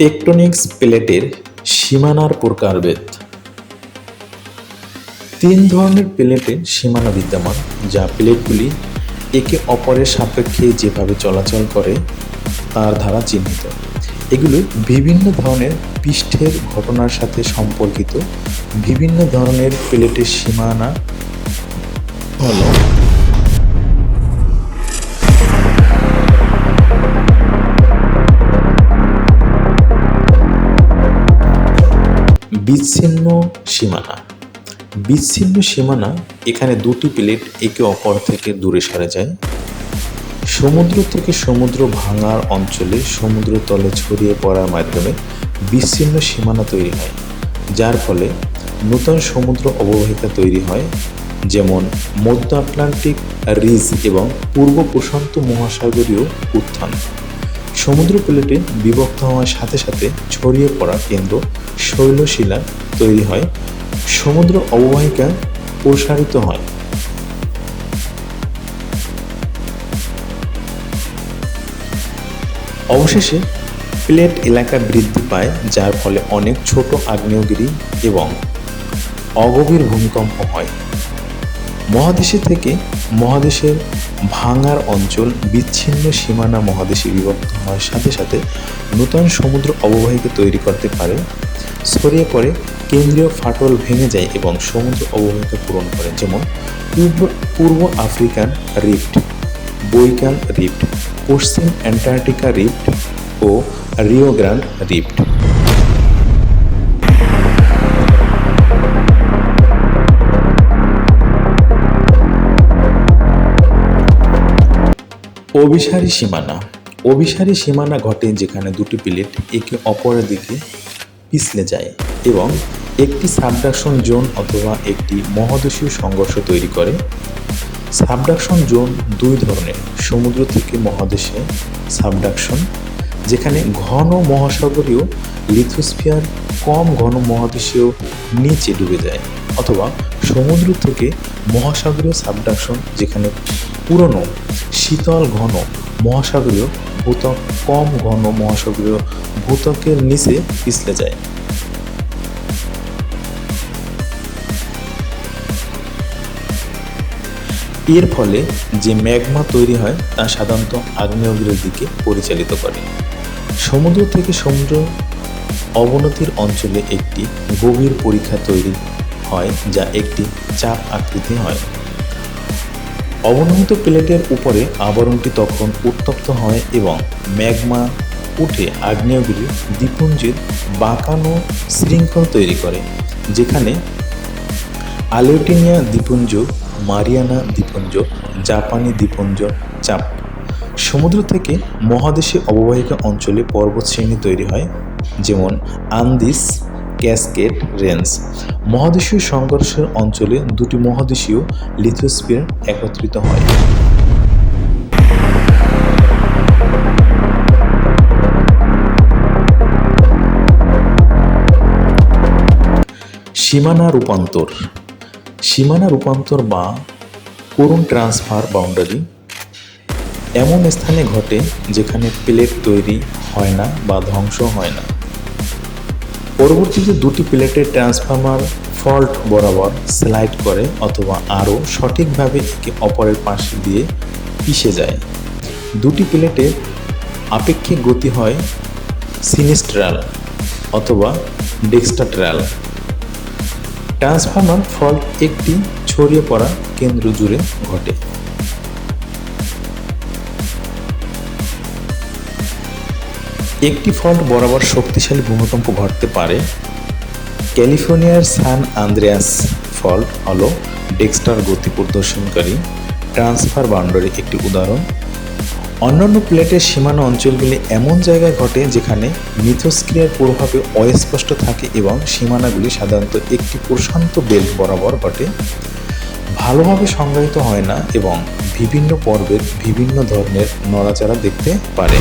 Tectonics প্লেটের সীমানার প্রকারভেদ। তিন ধরনের প্লেটের সীমানা বিদ্যমান, যা প্লেটগুলি একে অপরের সাপেক্ষে যেভাবে চলাচল করে তার দ্বারা চিহ্নিত। এগুলো বিভিন্ন ধরনের পৃষ্ঠের ঘটনার সাথে সম্পর্কিত। বিভিন্ন ধরনের প্লেটের সীমানা হল বিচ্ছিন্ন সীমানা। বিচ্ছিন্ন সীমানা এখানে দুটি প্লেট একে অপর থেকে দূরে সরে যায়। সমুদ্র থেকে সমুদ্র ভাঙার অঞ্চলে সমুদ্র তলে ছড়িয়ে পড়ার মাধ্যমে বিচ্ছিন্ন সীমানা তৈরি হয়, যার ফলে নতুন সমুদ্র অববাহিকা তৈরি হয়, যেমন মধ্য আটলান্টিক রিজ এবং পূর্ব প্রশান্ত মহাসাগরীয় উত্থান। সমুদ্র প্লেটে বিভক্ত হওয়ার সাথে সাথে ছড়িয়ে পড়া কেন্দ্র শৈলশিলা তৈরি হয়, সমুদ্র অববাহিকা প্রসারিত হয়। অবশেষে প্লেট এলাকা বৃদ্ধি পায়, যার ফলে অনেক ছোট আগ্নেয়গিরি এবং অগভীর ভূমিকম্প হয়। মহাদেশে থেকে মহাদেশের ভাঙার অঞ্চল বিচ্ছিন্ন সীমানা মহাদেশে বিভক্ত হওয়ার সাথে সাথে নতুন সমুদ্র অববাহিকা তৈরি করতে পারে, ছড়িয়ে পড়ে কেন্দ্রীয় ফাটল ভেঙে যায় এবং সমুদ্র অববাহিকা পূরণ করে, যেমন পূর্ব আফ্রিকান রিফট, বৈকাল রিফট, পশ্চিম অ্যান্টার্কটিকা রিফট ও রিও গ্রান্ড রিফট। অভিসারী সীমানা। অভিসারী সীমানা ঘটে যেখানে দুটি প্লেট একে অপরের দিকে পিছলে যায় এবং একটি সাবডাকশন জোন অথবা একটি মহাদেশীয় সংঘর্ষ তৈরি করে। সাবডাকশন জোন দুই ধরনের: সমুদ্র থেকে মহাদেশে সাবডাকশন, যেখানে ঘন মহাসাগরীয় লিথোস্ফিয়ার কম ঘন মহাদেশীয় নিচে ডুবে যায়, অথবা সমুদ্র থেকে মহাসাগরীয় সাবডাকশন, যেখানে পুরনো শীতল ঘন মহাসাগরীয় ভূত্বক কম ঘন মহাসাগরীয় ভূত্বকের নিচে পিছলে যায়। এর ফলে যে ম্যাগমা তৈরি হয় তা সাধারণত আগ্নেয়গিরির দিকে পরিচালিত করে। সমুদ্র থেকে সমুদ্র অবনতির অঞ্চলে একটি গভীর পরীক্ষা তৈরি হয়, যা একটি চাপ আকৃতি হয়। অবনমিত প্লেটের উপরে আবরণটি তখন উত্তপ্ত হয় এবং ম্যাগমা উঠে আগ্নেয়গিরি দ্বীপুঞ্জের বাঁকানো শৃঙ্খল তৈরি করে, যেখানে আলেউটিনিয়া দ্বীপুঞ্জ, মারিয়ানা দ্বীপুঞ্জ, জাপানি দ্বীপুঞ্জ চাপ। সমুদ্র থেকে মহাদেশে অববাহিকা অঞ্চলে পর্বতশ্রেণী তৈরি হয়, যেমন আন্দিস ক্যাসকেড রেঞ্জ। মহাদেশীয় সংঘর্ষের অঞ্চলে দুটি মহাদেশীয় লিথোস্ফিয়ার একত্রিত হয়। সীমানা রূপান্তর। সীমানা রূপান্তর বা কোরুন ট্রান্সফার বাউন্ডারি এমন স্থানে ঘটে যেখানে প্লেট তৈরি হয় না বা ধ্বংস হয় না। পরবর্তীতে দুটি প্লেটের ট্রান্সফর্মার ফল্ট বরাবর স্লাইড করে অথবা আরও সঠিকভাবে একে অপরের পাশে দিয়ে পিষে যায়। দুটি প্লেটের আপেক্ষিক গতি হয় সিনিস্ট্রাল অথবা ডেক্সট্রাল। ট্রান্সফর্মার ফল্ট একটি ছড়িয়ে পড়া কেন্দ্র জুড়ে ঘটে। একটি ফল্ট বরাবর শক্তিশালী ভূমিকম্প ঘটতে পারে। ক্যালিফোর্নিয়ার সান আন্দ্রেয়াস ফল্ট হল ডেক্সটার গতি প্রদর্শনকারী ট্রান্সফার বাউন্ডারি একটি উদাহরণ। অন্যান্য প্লেটের সীমানা অঞ্চলগুলি এমন জায়গায় ঘটে যেখানে মিথস্ক্রিয়ার প্রভাবে অস্পষ্ট থাকে এবং সীমানাগুলি সাধারণত একটি প্রশান্ত বেল্ট বরাবর ঘটে, ভালোভাবে সংজ্ঞায়িত হয় না এবং বিভিন্ন পর্বের বিভিন্ন ধরনের নড়াচড়া দেখতে পারে।